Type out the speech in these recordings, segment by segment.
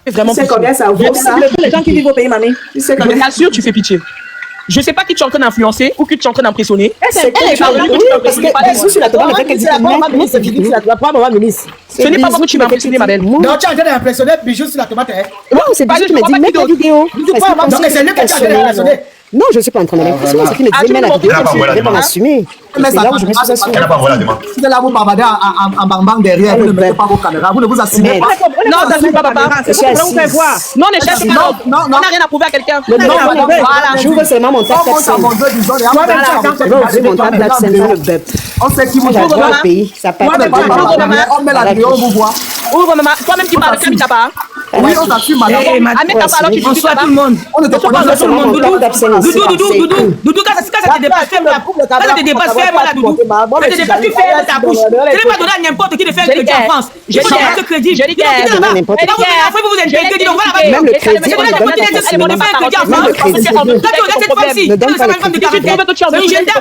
Vraiment. Tu sais combien ça vaut ça? Les gens qui vivent au pays, mamie. Tu sais combien? Bien sûr, tu fais pitié. Je sais pas qui tu es en train d'influencer ou qui tu es en train d'impressionner. C'est elle parce que Bisous sur la tomate, elle fait que la ministre. Ce n'est pas moi que tu m'as impressionné, ma belle. Non, tu es en train d'impressionner Bijou sur la tomate. Non, c'est Bijou qui m'a dit, mets ta vidéo. Non, mais c'est lui qui t'a d'impressionner. Non, je ne suis pas en train de l'impressionner. C'est qui me disait, mets la vidéo, tu ne pas m'assumer. Mais c'est là où je me suis assurée. Elle n'a pas envoyé la demande. Si là, vous bavardez en bang derrière, vous ne mettez pas vos caméras, vous ne vous assumez pas. Non, ça ne pas, papa. Non, ne cherche pas. On n'a rien à prouver à quelqu'un. J'ouvre seulement mon tab. On sait qui vous le pays. Ça part. On met la vidéo, on vous voit. Ouvre, maman. Toi-même qui parles, Camille Tapa. Oui, on s'assume, madame. Alors tu Bonsoir tout le monde. On ne te connaît pas. Doudou, quand ça te dépasse, ferme-la. Quand ça te dépasse, ferme-la, Doudou. Quand ça te dépasse, tu fermes ta bouche. Tu n'es pas donné à n'importe qui de faire crédit en France. Je dis pas de crédit. Je dis n'importe qui. Après, vous vous intégrez, donc voilà. Même le crédit, C'est n'importe qui de faire crédit en France. Quand tu regardes cette femme-ci, le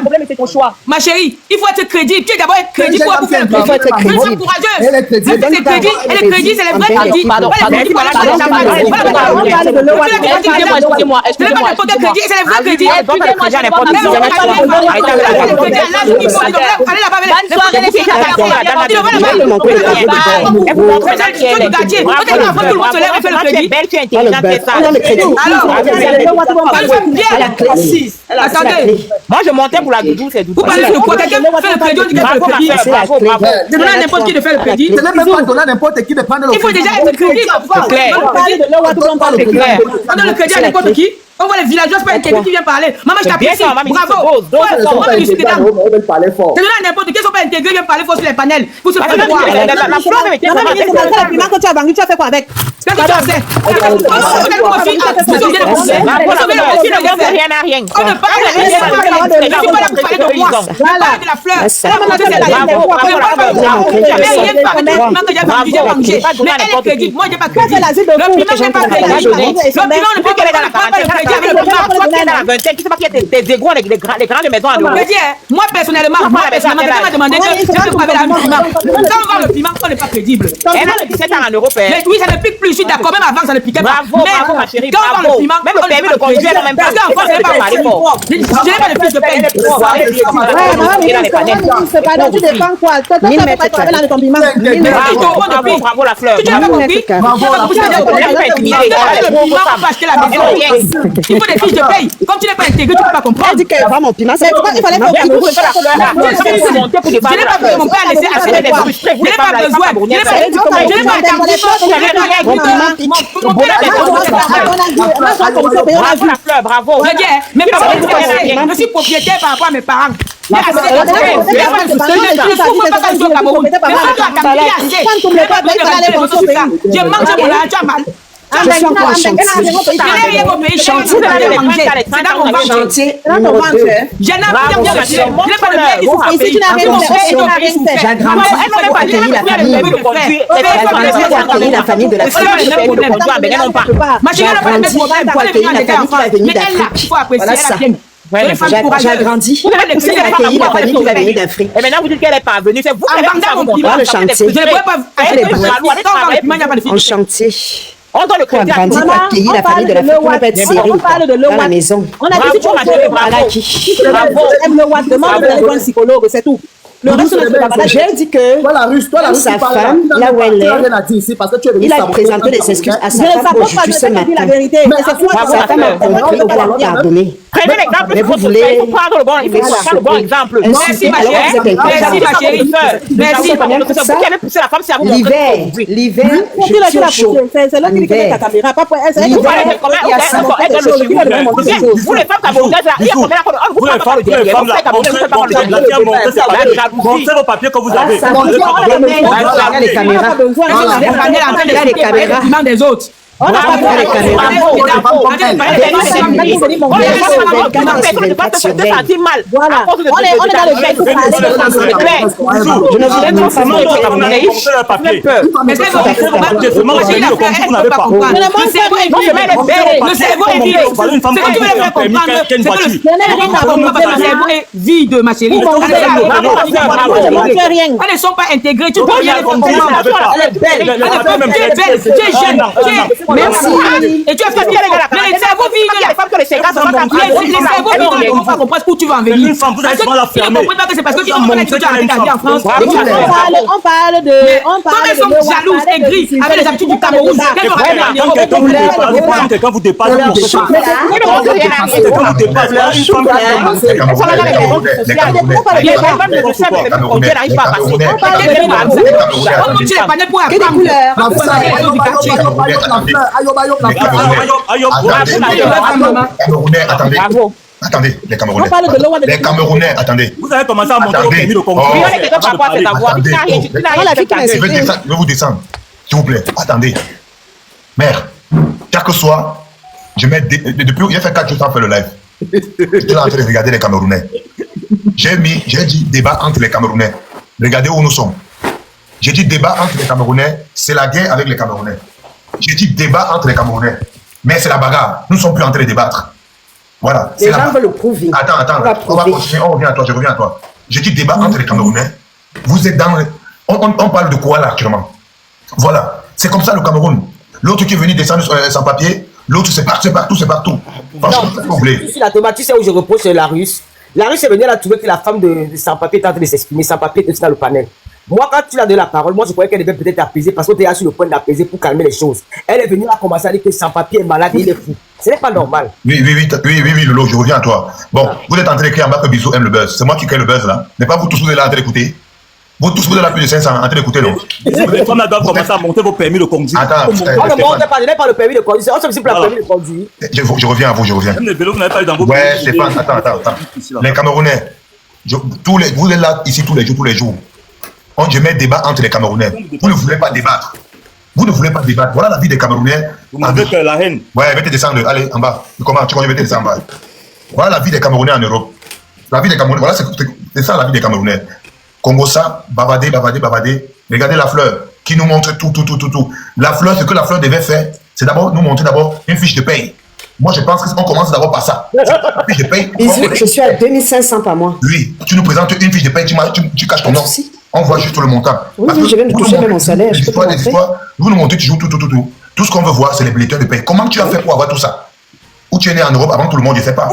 problème, c'est ton choix. ma chérie, il faut être crédible. Tu es d'abord être crédible pour faire le crédit. Il faut être crédible. Sois courageuse. Elle est crédible. C'est crédit. Et le crédit, c'est le vrai crédit. Pardon. Excusez-moi. C'est le crédit, c'est le vrai crédit. Moi, je montais pour la doudou, c'est doudou. Vous parlez de quoi? Quelqu'un fait le crédit, on dit qu'il fait le crédit. De donner à n'importe qui de faire le crédit. Ce n'est même pas donner à n'importe qui de prendre le Il faut déjà être crédible. C'est clair. On donne le crédit à n'importe qui. On voit les villageois, c'est pas un crédit qui vient parler. Maman, je t'apprécie. Bravo. On va discuter là. C'est donné à n'importe qui, ils ne sont pas intégrés, ils viennent parler fort sur les panels. Vous se faites quoi? Quand tu as vendu, tu as fait quoi avec? Qu'est-ce que tu as fait? On ne parle de moi. On parle de la fleur. Mais elle est crédible. Moi, je n'ai pas crédit. Le piment n'est pas crédit. Le piment ne peut pas le crédit. Qui sait pas qui est des égouts, les grandes maisons à nous. Moi, personnellement, quelqu'un m'a demandé que je vais pas avec la piment. Quand on vend le piment, on n'est pas crédible. Elle a 17 ans en Europe. Oui, ça ne pique plus. Je suis d'accord. Même avant, ça ne piquait pas. Bravo, ma chérie. Quand on vend le piment, même le permis de conduire, même pas. Parce qu'en France, je n'ai pas de fiche de paye. Bravo la fleur. Tu n'as pas compris? Il faut des fiches de paye. Comme tu n'es pas intégré, tu ne peux pas comprendre. Elle dit qu'elle vend mon piment. Il fallait faire Je n'ai pas besoin, mon père a laissé assez de fois. Je n'ai pas besoin. Je n'ai pas Bravo. Je suis propriétaire par rapport à mes parents. Je mange mon argent mal. Je suis encore en chantier. Chantier numéro 2. Ici, tu n'as rien accueillir la famille de la fille. J'ai agrandi. J'ai accueilli la famille qui va venir d'Afrique. Et maintenant, vous dites qu'elle n'est pas venue. C'est vous qui dans le chantier. En chantier. On doit le crédit à accueillir la famille de la fille pour ne pas être sérieux dans la maison. On a dit que bravo. Demande un psychologue, c'est tout. Le reste, j'ai dit que sa femme, là où elle est, il a présenté des excuses à sa femme au juge ce matin. Sa femme a compris au pardonner. Prenez l'exemple. Mais vous voulez prendre le bon exemple. Merci ma chérie. Merci ma chérie. Merci. Vous qui avez poussé la femme, c'est à vous. L'hiver, je suis au chaud. C'est là qu'il ta caméra. Vous les femmes camerounaises, il y a combien montrez vos papiers que vous avez. Il y a les caméras. Il y a les caméras des autres. On n'a pas fait les caméras. Voilà. On est dans le fait. Je ne voulais pas vide, ma chérie. Elles ne sont pas intégrées. Tu peux rien comprendre. Elle est belle. Tu es jeune. Merci. Et tu as fait bien les gars. Mais les cerveaux vides, les femmes que les cerveaux vides, on va comprendre où tu vas en venir. Une femme, vous allez souvent la fermer. Tu ne comprends pas que c'est parce que tu as arrêté ta vie en France. On parle de... Comme elles sont jalouses, aigries, avec les habitudes du Cameroun. Quand vous dépassez, Attendez, les Camerounais. Les Camerounais, attendez. Vous avez commencé à monter au permis de conduire. Je vais vous descendre. S'il vous plaît, attendez. Mère, quel que soit, depuis, il a fait 4 jours sans faire le live. J'étais en train de regarder les Camerounais. J'ai dit débat entre les Camerounais. Regardez où nous sommes. J'ai dit débat entre les Camerounais, c'est la guerre avec les Camerounais. J'ai dit débat entre les Camerounais, mais c'est la bagarre. Nous ne sommes plus en train de débattre. Voilà. Les gens veulent le prouver. Attends. On va continuer, on revient à toi, je reviens à toi. J'ai dit débat entre les Camerounais. Vous êtes dans... On parle de quoi là actuellement? Voilà. C'est comme ça le Cameroun. L'autre qui est venu descendre sans papier, l'autre c'est partout. Franchement, vous voulez. Sur la tomate, tu sais où je repose sur la Russe. La Russe est venue, elle a trouvé que la femme de sans-papier était en train de s'exprimer. Sans-papier était dans le panel. Moi, quand tu l'as donné la parole, moi je croyais qu'elle devait peut-être apaiser parce qu'on était sur le point d'apaiser pour calmer les choses. Elle est venue à commencer à dire que sans-papier est malade et il est fou. Ce n'est pas normal. Oui, Lolo, je reviens à toi. Bon, vous êtes en train d'écrire en bas que Bisou aime le buzz. C'est moi qui crée le buzz là. N'est pas vous tous vous êtes là en train d'écouter? Vous tous vous êtes là plus de 500 en train d'écouter, non? Les femmes doivent commencer à monter vos permis de conduire. Attends, On ne monte pas, je n'ai pas le permis de conduire. On se pour le permis de conduire. je reviens à vous, je reviens. Même les vélos, vous n'avez pas eu dans vos Ouais, Stéphane, attends. Les Camerounais, vous êtes là ici tous les jours. Je mets débat entre les Camerounais. Vous ne voulez pas débattre. Voilà la vie des Camerounais. Vous m'avez fait la haine. Ouais, vais te descendre. Allez, en bas. Comment tu vas te descendre en bas? Voilà la vie des Camerounais en Europe. La vie des Camerounais, voilà, c'est ça la vie des Camerounais. Congo ça, bavarder. Regardez la fleur qui nous montre tout. La fleur, ce que la fleur devait faire, c'est d'abord nous montrer une fiche de paye. Moi, je pense qu'on commence d'abord par ça. La fiche de paye. Je suis à 2500 par mois. Oui, tu nous présentes une fiche de paye, tu caches ton nom. On voit juste le montant. Oui, je viens de toucher mon salaire. Vous nous montrez toujours tout. Tout ce qu'on veut voir, c'est les bulletins de paye. Comment tu as fait pour avoir tout ça? Où tu es né en Europe avant que tout le monde ne sait pas?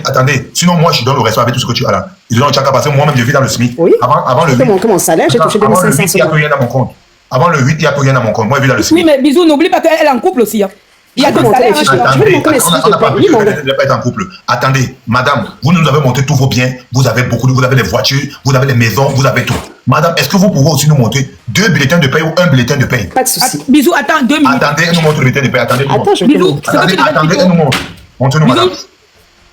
Attendez. Sinon, moi, je donne le respect avec tout ce que tu as là. Tu n'as qu'à passer. Moi-même, je vis dans le SMIC. Oui. Avant le 8. Mon salaire, j'ai touché 2500. Il n'y a plus rien dans mon compte. Avant le 8, il n'y a plus rien dans mon compte. Moi, je vis dans le SMIC. Oui, mais Bisou, n'oublie pas qu'elle est en couple aussi. Il y a que salaire. Attendez, on n'a pas pu ne pas être en couple. Attendez, madame, vous nous avez montré tous vos biens. Vous avez vous avez les voitures, vous avez les maisons, vous avez tout. Madame, est-ce que vous pouvez aussi nous montrer 2 bulletins de paye ou 1 bulletin de paye? Pas de souci. Bisou, attends 2 minutes. Attendez, nous montre le bulletin de paye. Attendez, nous montre. Montrez-nous, madame.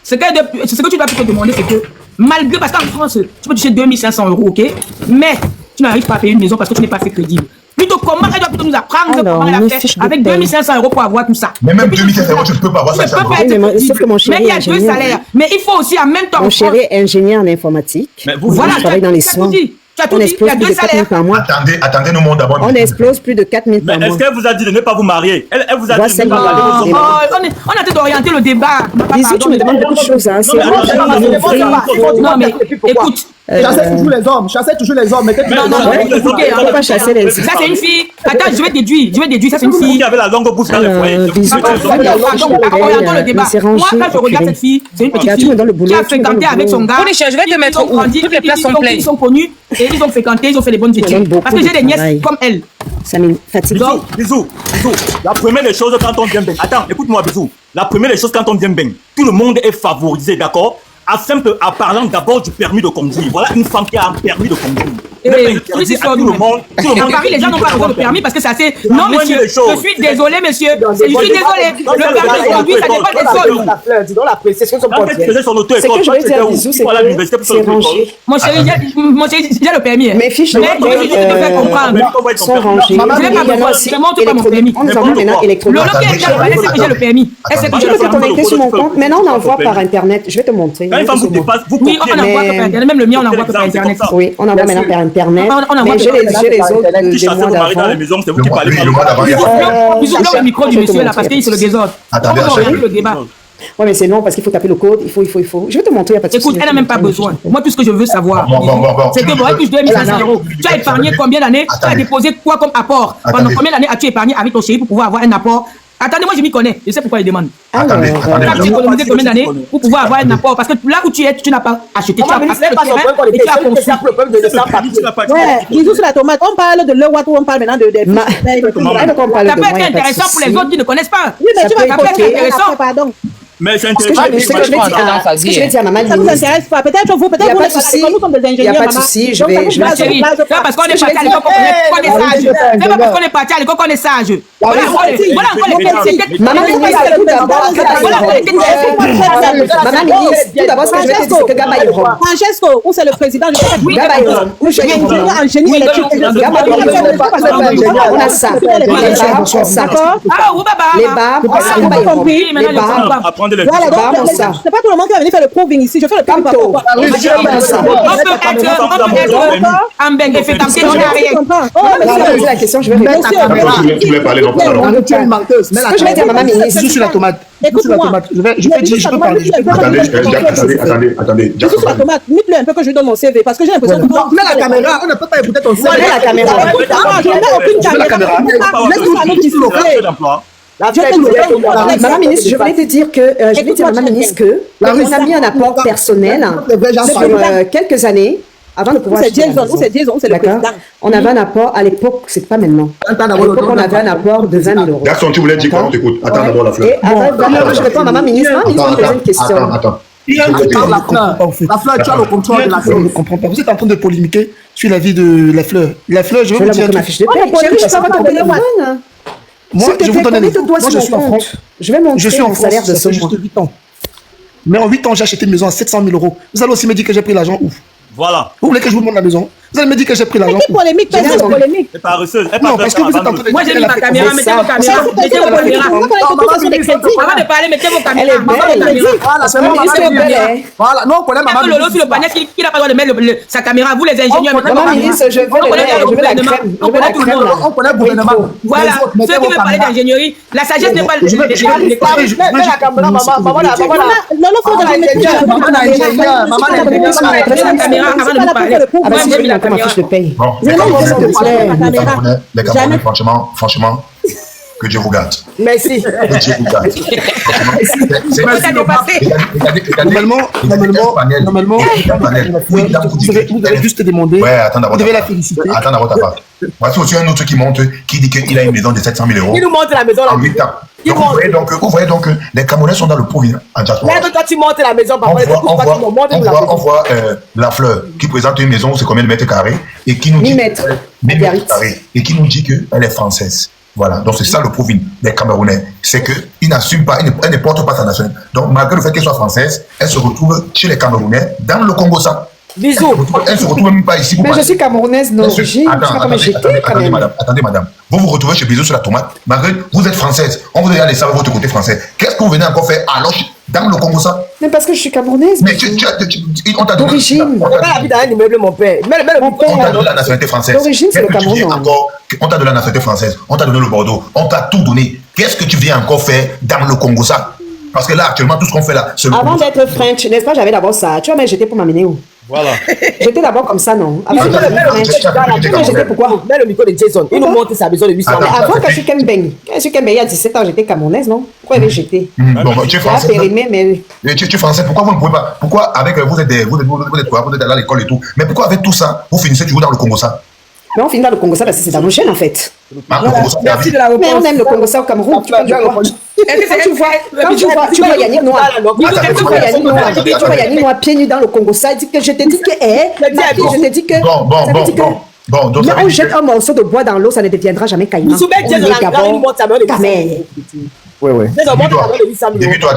Ce que tu dois plutôt demander, c'est que malgré, parce qu'en France, tu peux toucher 2500 €, ok? Mais tu n'arrives pas à payer une maison parce que tu n'es pas fait crédible. Plutôt, comment elle doit plutôt nous apprendre comment elle a fait avec 2500 € pour avoir tout ça? Mais même 2500 €, tu ne peux pas avoir ça. Mais il y a 2 salaires. Mais il faut aussi en même temps. Mon chéri est ingénieur en informatique. Voilà, je travaille dans les soins. On explose plus de 4 000 par mois. Attendez, nous montre d'abord. On explose plus de 4 000 par mois. Est-ce qu'elle vous a dit de ne pas vous marier? Elle vous a dit de ne pas marier. On a été d'orienter le débat. Bisous, tu me demandes beaucoup de choses. Non, mais écoute. Chassez toujours les hommes. Non, on va pas chasser les hommes. Ça, c'est une fille. Attends, je vais déduire. Ça, c'est une fille. Qui avait la longue bouche dans les foyers. Orientons le débat. Moi, quand je regarde cette fille, c'est une petite fille qui a fréquenté avec son gars. Je vais te mettre où? Toutes les places sont pleines. Ils sont connus et ils ont fréquenté, ils ont fait les bonnes études. Parce que j'ai des nièces comme elle. Ça me fatigue. Bisous. La première des choses quand on vient bien. Attends, écoute-moi, Bisous. La première des choses quand on vient bien, tout le monde est favorisé, d'accord? En parlant d'abord du permis de conduire. Voilà une femme qui a un permis de conduire. Tout le monde. En Paris, les gens n'ont pas encore le permis parce que c'est assez. Non, monsieur, je suis désolé, monsieur. Je suis désolé. Le permis de conduire, ça dépend des zones. Ce que je veux dire, Bisous, c'est que c'est rangé. Mon chéri, j'ai le permis. Mes fiches de paie sont rangées. Je montre pas mon permis. On nous envoie maintenant électroniquement. Elle sait que j'ai le permis. Je peux te connecter sur mon compte. Maintenant, on envoie par Internet. Je vais te montrer. Quand une femme vous dépasse, vous oui, on envoie par Internet. Même le mien, on envoie par Internet. Oui, on envoie maintenant par Internet. Mais j'ai les autres des mois d'avant. C'est vous qui parlez. Bisous, le micro du monsieur là parce qu'il se le désordre. Attendez, le débat. Ouais, mais c'est long parce qu'il faut taper le code, il faut. Je vais te montrer, il n'y a pas de souci. Écoute, elle n'a même pas besoin. Moi, tout ce que je veux savoir, c'est que Boré touche 2500 €. Tu as épargné combien d'années? Tu as déposé quoi comme apport? Pendant combien d'années as-tu épargné avec ton chéri pour pouvoir avoir un apport? Attendez, moi je m'y connais. Je sais pourquoi il demande. Attendez. Tu as économisé combien d'années pour pouvoir avoir un apport? Parce que là où tu es, tu n'as pas acheté. Tu as passé le terrain et tu as construit. Ouais, bisous sur la tomate. On parle de l'euro ou on parle maintenant de... Ça peut être intéressant pour les autres qui ne connaissent pas. Oui, mais tu vas être intéressant. Pardon. Mais c'est Ce que je vais dire à maman, ça vous intéresse pas. Peut-être vous, peut-être vous, nous sommes des ingénieurs. Il n'y a pas de souci, je vais. C'est parce qu'on est parti à l'école qu'on est sage. C'est pas parce qu'on est parti à l'école qu'on est sage. Voilà encore les maman, maman, tout d'abord, ce que je vais te dire, c'est que Gaba est rond. Francesco, où c'est le président? Gaba est rond. Où je suis en génie électrique. Gaba est rond. On a ça. D'accord? Les barbes, on a compris. Les barbes. Voilà, donc c'est pas tout le monde qui va venir faire le proving ici. Je fais le proving par rapport. On peut être en beng et fait tamper dans la question, je vais répondre. Tu voulais parler dans tu es une menteuse. Ce que je vais dire à maman ministre. Sur la tomate. Écoute-moi. Je peux parler. Attendez. Je suis sur la tomate. Mets-le un peu que je donne mon CV parce que j'ai l'impression que... Mets la caméra, on ne peut pas écouter ton CV. Mets la caméra. Je n'ai aucune caméra. Laisse-moi un autre s'il vous plaît. Maman ministre, je voulais te dire que je vais dire à maman ministre que on a mis un apport personnel sur quelques années avant de pouvoir. C'est Jason, c'est le président. On avait un apport à l'époque, c'est pas maintenant. À l'époque, on avait un apport de 20 000 €. Garçon, tu voulais dire quoi? On t'écoute. Attends d'abord la fleur. Et avant, je réponds à maman ministre. Maman ministre me pose une question. Attends. La fleur, tu as le contrôle de la fleur. Je ne comprends pas. Vous êtes en train de polémiquer sur la vie de la fleur. La fleur, je vais vous dire. Ma fiche de paie. Chérie, je peux avoir ton téléphone. Moi, je vous donne un exemple. Moi, je suis en France. Je vais montrer mon salaire de ce mois. 8 ans. Mais en 8 ans, j'ai acheté une maison à 700 000 €. Vous allez aussi me dire que j'ai pris l'argent où? Voilà. Vous voulez que je vous demande la maison? Vous allez me dire que j'ai pris l'argent où? Polémique, polémique. C'est paresseuse. Non, parce que vous êtes en train de... Moi, j'ai mis ma caméra, mettez vos caméras. Mettez vos caméras. Avant de parler, mettez vos caméras. Voilà, c'est bon, voilà, nous on connaît maman Lolo sur le panier, qui n'a pas le droit de mettre sa caméra. Vous, les ingénieurs, maman ministre, je veux la crème. On connaît tout le monde. On connaît le gouvernement. Voilà, ceux qui veulent parler d'ingénierie, la sagesse n'est pas le. Mets la caméra, maman. Lolo, faut la caméra avant de nous parler. Comme ma fiche de paye. Bon, les Camerounais, franchement, que Dieu vous garde. Merci. Que Dieu vous garde. Normalement, vous devez juste demander. Ouais, attends d'abord. Vous devez la féliciter. Attends d'abord ta part. Voici aussi un autre qui monte, qui dit qu'il a une maison de 700 000 €. Il nous montre la maison là. En 8 ans. Donc, vous voyez donc, les Camerounais sont dans le pauvre en diaspora. Là, quand tu montes la maison, on voit la fleur qui présente une maison, c'est combien de mètres carrés, et qui nous dit 1000 mètres carrés, et qui nous dit qu'elle est française. Voilà, donc c'est ça le profil des Camerounais, c'est qu'ils n'assument pas, elle ne porte pas sa nationalité. Donc malgré le fait qu'elle soit française, elle se retrouve chez les Camerounais dans le Congo ça. Bisous. Elle se retrouve même pas ici. Mais je suis camerounaise d'origine. Attendez, madame. Vous vous retrouvez chez Bisous sur la tomate. Malgré vous êtes française, on vous aller savoir votre côté français. Qu'est-ce que vous venez encore faire alors dans le Congo ça? Mais parce que je suis camerounaise. Mais on t'a donné d'origine. On n'a pas la vie d'un immeuble, mon père. On t'a donné la nationalité française. D'origine, c'est le Cameroun. On t'a donné la nationalité française. On t'a donné le Bordeaux. On t'a tout donné. Qu'est-ce que tu viens encore faire dans le Congo ça? Parce que là, actuellement, tout ce qu'on fait là, c'est le Avant d'être French, n'est-ce pas, j'avais d'abord ça. Tu vois, mais j'étais pour m'amener où? Voilà. J'étais d'abord comme ça, non? Avant j'étais pourquoi? Mets le micro de Jason. Il nous montre sa maison de 800 000 €. Avant, quand je suis Kembeng, il y a 17 ans, j'étais camerounaise, non? Pourquoi avait j'étais? Bon, tu es français. Tu es français. Pourquoi vous ne pouvez pas? Pourquoi avec vous êtes quoi? Vous êtes à l'école et tout. Mais pourquoi avec tout ça, vous finissez toujours dans le Congo ça? Mais on finit dans le Congo ça parce que c'est dans nos chaînes en fait. Merci de la réponse. Mais on aime le Congo ça au Cameroun. Tu vois Yannick Noir. Tu vois Yannick Noir pieds nus dans le Congo ça. Je t'ai dit que. Je t'ai dit que. Bon, donc mais on jette un morceau de bois dans l'eau, ça ne deviendra jamais caïman. Ouais. Démie-toi,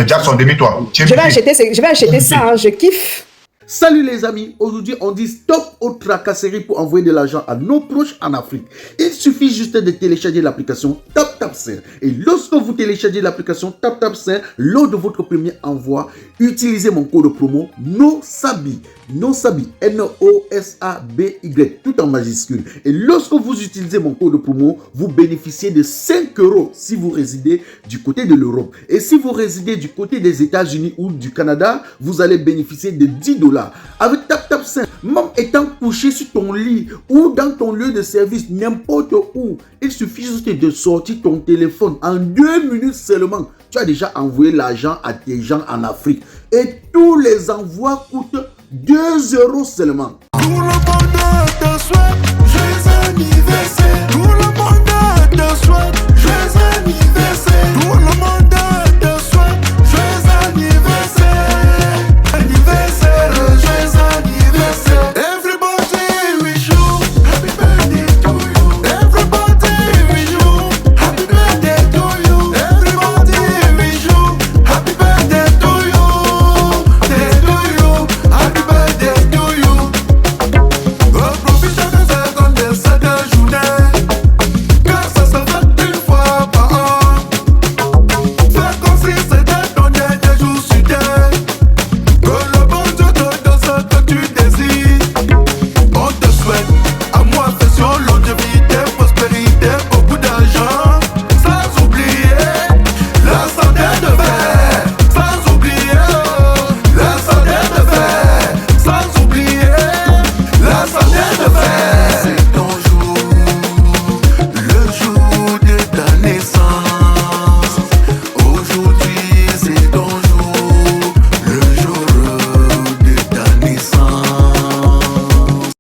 Jackson, démie-toi. Je vais acheter ça, je kiffe. Salut les amis, aujourd'hui on dit stop aux tracasseries pour envoyer de l'argent à nos proches en Afrique. Il suffit juste de télécharger l'application Top TapTapSend. Et lorsque vous téléchargez l'application TapTapSend, lors de votre premier envoi, utilisez mon code promo NOSABI, N-O-S-A-B-Y, tout en majuscule. Et lorsque vous utilisez mon code promo, vous bénéficiez de 5 € si vous résidez du côté de l'Europe. Et si vous résidez du côté des États-Unis ou du Canada, vous allez bénéficier de 10 $. Avec TapTapSend, même étant couché sur ton lit ou dans ton lieu de service, n'importe où, il suffit juste de sortir ton téléphone. En 2 minutes seulement, tu as déjà envoyé l'argent à tes gens en Afrique. Et tous les envois coûtent 2 € seulement. Pour le bonheur de souhait, joyeux anniversaire.